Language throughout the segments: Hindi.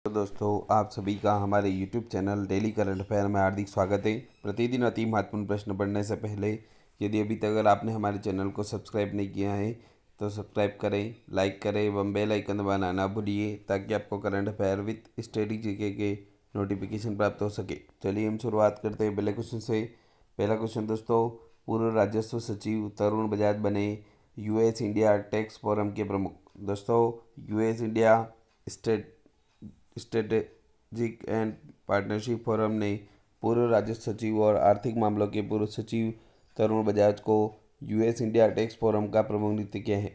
तो दोस्तों, आप सभी का हमारे YouTube channel daily current affair में हार्दिक स्वागत है। प्रतिदिन अति महत्वपूर्ण प्रश्न पढ़ने से पहले यदि अभी तक अगर आपने हमारे चैनल को सब्सक्राइब नहीं किया है तो सब्सक्राइब करें, लाइक करें एवं बेल आइकन दबाना ना भूलिए ताकि आपको current affair with study GK के नोटिफिकेशन प्राप्त हो सके। चलिए हम शुरुआत करते हैं पहले क्वेश्चन से। पहला क्वेश्चन दोस्तों, पूर्व राजस्व सचिव तरुण बजाज बने US इंडिया टैक्स फोरम के प्रमुख। दोस्तों, US India strategic and partnership forum ने पूर्व राजस्व सचिव और आर्थिक मामलों के पूर्व सचिव तरुण बजाज को US इंडिया टैक्स फोरम का प्रमुख नियुक्त किया है।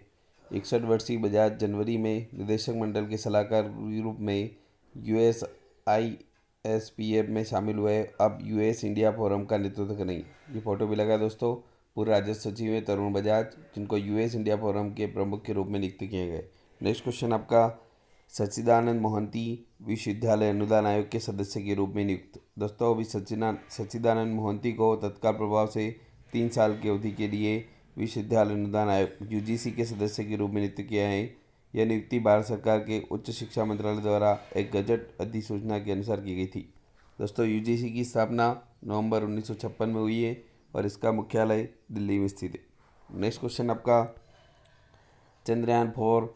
61 वर्षीय बजाज जनवरी में निदेशक मंडल के सलाहकार के रूप में USISPF में शामिल हुए। अब US इंडिया फोरम का नेतृत्व करेंगे। ये फोटो भी लगा दोस्तों। पूर्व राजस्व सचिव है तरुण बजाज, जिनको US इंडिया फोरम के प्रमुख के रूप में नियुक्त किए गए। नेक्स्ट क्वेश्चन आपका, सच्चिदानंद मोहंती विश्वविद्यालय अनुदान आयोग के सदस्य के रूप में नियुक्त। दोस्तों, अभी सच्चिदानंद मोहंती को तत्काल प्रभाव से 3 साल की अवधि के लिए विश्वविद्यालय अनुदान आयोग UGC के सदस्य के रूप में नियुक्त किया है। यह नियुक्ति भारत सरकार के उच्च शिक्षा मंत्रालय द्वारा एक गजट अधिसूचना के अनुसार की गई थी। दोस्तों, UGC की स्थापना नवंबर 1956 में हुई है और इसका मुख्यालय दिल्ली में स्थित है। नेक्स्ट क्वेश्चन आपका, चंद्रयान-4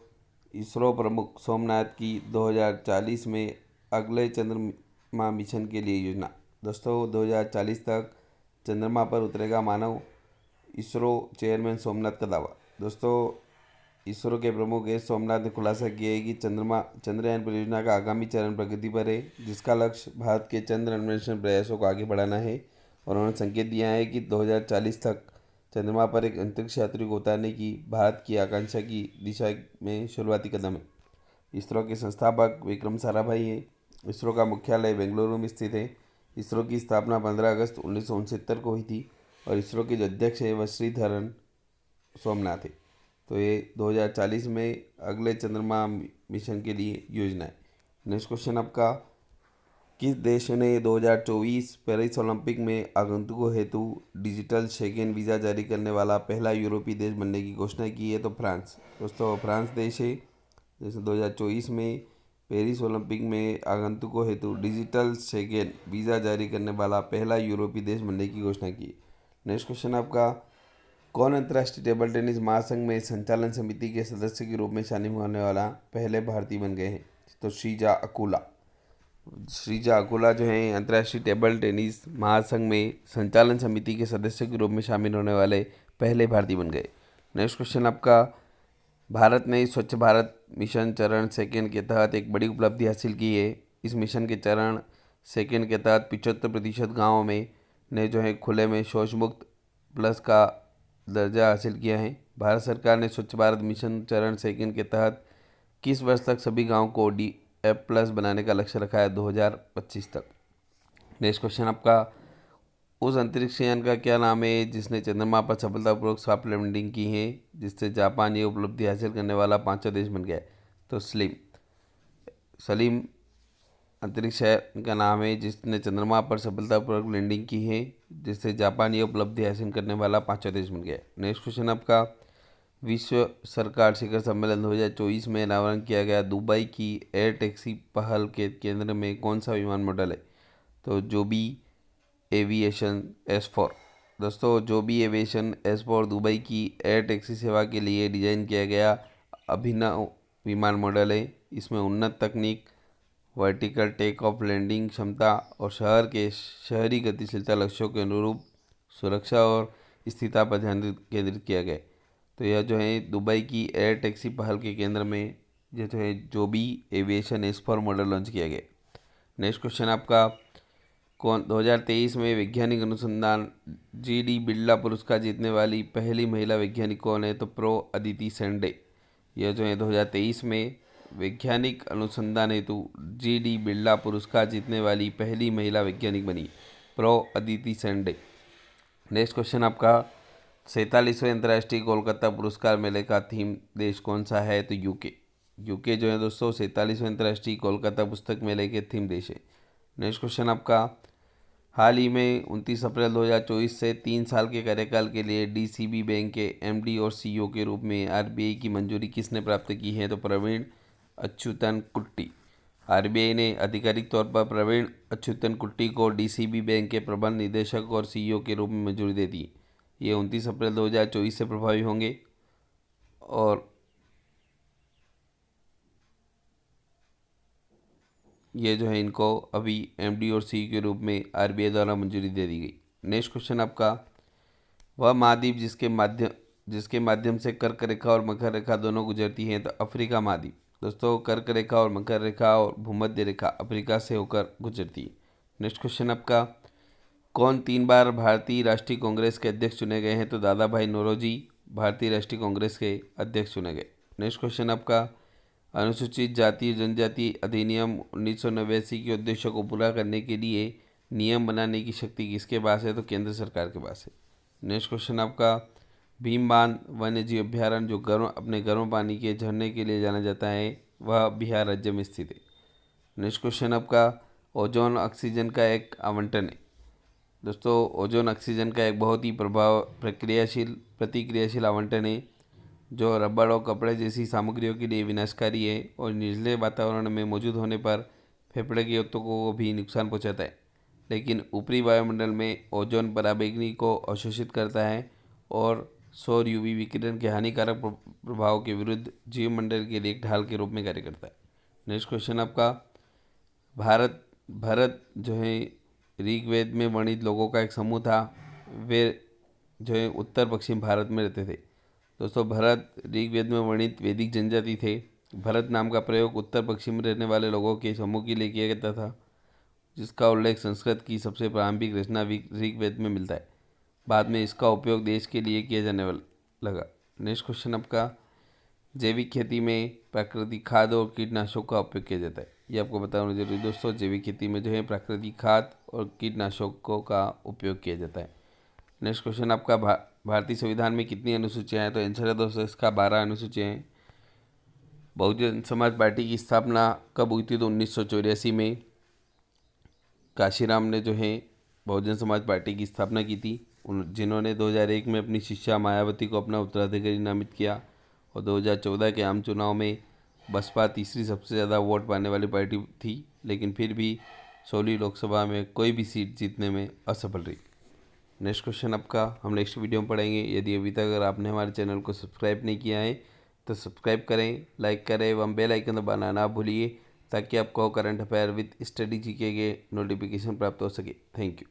इसरो प्रमुख सोमनाथ की 2040 में अगले चंद्रमा मिशन के लिए योजना। दोस्तों, 2040 तक चंद्रमा पर उतरेगा मानव, इसरो चेयरमैन सोमनाथ का दावा। दोस्तों, इसरो के प्रमुख एस सोमनाथ ने खुलासा किया है कि चंद्रयान परियोजना का आगामी चरण प्रगति पर है, जिसका लक्ष्य भारत के चंद्र अन्वेषण प्रयासों को आगे बढ़ाना है। और उन्होंने संकेत दिया है कि 2040 तक चंद्रमा पर एक अंतरिक्ष यात्री को उतारने की भारत की आकांक्षा की दिशा में शुरुआती कदम है। इसरो के संस्थापक विक्रम साराभाई हैं। इसरो का मुख्यालय बेंगलुरु में स्थित है। इसरो की स्थापना 15 अगस्त 1969 को हुई थी और इसरो के जो अध्यक्ष है वह श्रीधरन सोमनाथ है। तो ये 2040 में अगले चंद्रमा मिशन के लिए योजना है। नेक्स्ट क्वेश्चन आपका, किस देश ने 2024 पेरिस ओलंपिक में आगंतुकों हेतु डिजिटल शेंगेन वीज़ा जारी करने वाला पहला यूरोपीय देश बनने की घोषणा की है? तो फ्रांस। दोस्तों, फ्रांस देश है जैसे 2024 में पेरिस ओलंपिक में आगंतुकों हेतु डिजिटल शेंगेन वीज़ा जारी करने वाला पहला यूरोपीय देश बनने की घोषणा की। नेक्स्ट क्वेश्चन आपका, कौन अंतर्राष्ट्रीय टेबल टेनिस महासंघ में संचालन समिति के सदस्य के रूप में शामिल होने वाला पहले भारतीय बन गए हैं? तो श्रीजा अकुला जो हैं अंतर्राष्ट्रीय टेबल टेनिस महासंघ में संचालन समिति के सदस्य के रूप में शामिल होने वाले पहले भारतीय बन गए। नेक्स्ट क्वेश्चन आपका, भारत ने स्वच्छ भारत मिशन चरण सेकेंड के तहत एक बड़ी उपलब्धि हासिल की है। इस मिशन के चरण सेकेंड के तहत 75% गाँवों में ने जो है खुले में शौच मुक्त प्लस का दर्जा हासिल किया है। भारत सरकार ने स्वच्छ भारत मिशन चरण सेकेंड के तहत किस वर्ष तक सभी गाँव को DF+ बनाने का लक्ष्य रखा है? 2025 तक। नेक्स्ट क्वेश्चन आपका, उस अंतरिक्ष यान का क्या नाम है जिसने चंद्रमा पर सफलतापूर्वक सॉफ्ट लैंडिंग की है, जिससे जापान ये उपलब्धि हासिल करने वाला 5वां देश बन गया है? तो सलीम अंतरिक्ष यान का नाम है जिसने चंद्रमा पर सफलतापूर्वक लैंडिंग की है, जिससे जापान ये उपलब्धि हासिल करने वाला 5वां देश बन गया है। नेक्स्ट क्वेश्चन आपका, विश्व सरकार शिखर सम्मेलन 2024 में अनावरण किया गया दुबई की एयर टैक्सी पहल के केंद्र में कौन सा विमान मॉडल है? तो जोबी एविएशन S4। दोस्तों, जोबी एविएशन S4 दुबई की एयर टैक्सी सेवा के लिए डिज़ाइन किया गया अभिनव विमान मॉडल है। इसमें उन्नत तकनीक, वर्टिकल टेक ऑफ लैंडिंग क्षमता और शहर के शहरी गतिशीलता लक्ष्यों के अनुरूप सुरक्षा और स्थिरता पर ध्यान केंद्रित किया गया। तो यह जो है दुबई की एयर टैक्सी पहल के केंद्र में ये जो है जोबी एविएशन S4 मॉडल लॉन्च किया गया। नेक्स्ट क्वेश्चन आपका, कौन 2023 में वैज्ञानिक अनुसंधान GD बिरला पुरस्कार जीतने वाली पहली महिला वैज्ञानिक कौन है? तो प्रो अदिति सेंडे। यह जो है 2023 में वैज्ञानिक अनुसंधान हेतु GD बिरला पुरस्कार जीतने वाली पहली महिला वैज्ञानिक बनी, pro Aditi Sende. Next question आपका, 47वें अंतर्राष्ट्रीय कोलकाता पुरस्कार मेले का थीम देश कौन सा है? तो यूके जो है दोस्तों 47वें अंतर्राष्ट्रीय कोलकाता पुस्तक मेले के थीम देश है। नेक्स्ट क्वेश्चन आपका, हाल ही में 29 अप्रैल 2024 से 3 साल के कार्यकाल के लिए DCB बैंक के MD और CEO के रूप में RBI की मंजूरी किसने प्राप्त की है? तो प्रवीण अच्युतन कुट्टी। आरबीआई ने आधिकारिक तौर पर प्रवीण अच्युतन कुट्टी को डीसीबी बैंक के प्रबंध निदेशक और सीईओ के रूप में मंजूरी दे दी। ये 29 अप्रैल 2024 से प्रभावी होंगे और ये जो है इनको अभी एमडी और सीईओ के रूप में आरबीआई द्वारा मंजूरी दे दी गई। नेक्स्ट क्वेश्चन आपका, वह महाद्वीप जिसके माध्यम से कर्क रेखा और मकर रेखा दोनों गुजरती हैं तो अफ्रीका महाद्वीप। दोस्तों, कर्क रेखा और मकर रेखा और भूमध्य रेखा अफ्रीका से होकर गुजरती है। नेक्स्ट क्वेश्चन आपका, कौन 3 बार भारतीय राष्ट्रीय कांग्रेस के अध्यक्ष चुने गए हैं तो दादा भाई नौरोजी भारतीय राष्ट्रीय कांग्रेस के अध्यक्ष चुने गए। नेक्स्ट क्वेश्चन आपका, अनुसूचित जाति जनजाति अधिनियम 1989 के उद्देश्यों को पूरा करने के लिए नियम बनाने की शक्ति किसके पास है तो केंद्र सरकार के पास है। नेक्स्ट क्वेश्चन आपका, भीमबांध वन्य जीव अभ्यारण्य जो अपने गर्म पानी के झरने के लिए जाना जाता है वह बिहार राज्य में स्थित है। नेक्स्ट क्वेश्चन आपका, ओजोन ऑक्सीजन का एक आवंटन है। दोस्तों, ओजोन ऑक्सीजन का एक बहुत ही प्रतिक्रियाशील आवंटन है जो रबड़ और कपड़े जैसी सामग्रियों के लिए विनाशकारी है और निचले वातावरण में मौजूद होने पर फेफड़े के ऊतकों को भी नुकसान पहुंचाता है, लेकिन ऊपरी वायुमंडल में ओजोन पराबैंगनी को अवशोषित करता है और सौर यूवी विकिरण के हानिकारक प्रभाव के विरुद्ध जीवमंडल के लिए एक ढाल के रूप में कार्य करता है। नेक्स्ट क्वेश्चन आपका, भरत जो है ऋग्वेद में वर्णित लोगों का एक समूह था। वे जो है उत्तर पश्चिम भारत में रहते थे। दोस्तों, भरत ऋग्वेद में वर्णित वैदिक जनजाति थे। भरत नाम का प्रयोग उत्तर पश्चिम में रहने वाले लोगों के समूह के लिए किया जाता था, जिसका उल्लेख संस्कृत की सबसे प्रारंभिक रचना ऋग्वेद में मिलता है। बाद में इसका उपयोग देश के लिए किया जाने लगा। नेक्स्ट क्वेश्चन आपका, जैविक खेती में प्राकृतिक खाद और कीटनाशकों का उपयोग किया जाता है। ये आपको बताना जरूरी दोस्तों, जैविक खेती में जो है प्राकृतिक खाद और कीटनाशकों का उपयोग किया जाता है। नेक्स्ट क्वेश्चन आपका, भारतीय संविधान में कितनी अनुसूचियाँ हैं तो आंसर है दोस्तों इसका 12 अनुसूचियाँ हैं। बहुजन समाज पार्टी की स्थापना कब हुई थी तो 1984 में काशीराम ने जो है बहुजन समाज पार्टी की स्थापना की थी, जिन्होंने 2001 में अपनी शिष्या मायावती को अपना उत्तराधिकारी नामित किया और 2014 के आम चुनाव में बसपा तीसरी सबसे ज़्यादा वोट पाने वाली पार्टी थी, लेकिन फिर भी 16वीं लोकसभा में कोई भी सीट जीतने में असफल रही। नेक्स्ट क्वेश्चन आपका हम नेक्स्ट वीडियो में पढ़ेंगे। यदि अभी तक अगर आपने हमारे चैनल को सब्सक्राइब नहीं किया है तो सब्सक्राइब करें, लाइक करें एवं बेल आइकन दबाना ना भूलिए ताकि आपको current affair with study GK के नोटिफिकेशन प्राप्त हो सके। Thank you.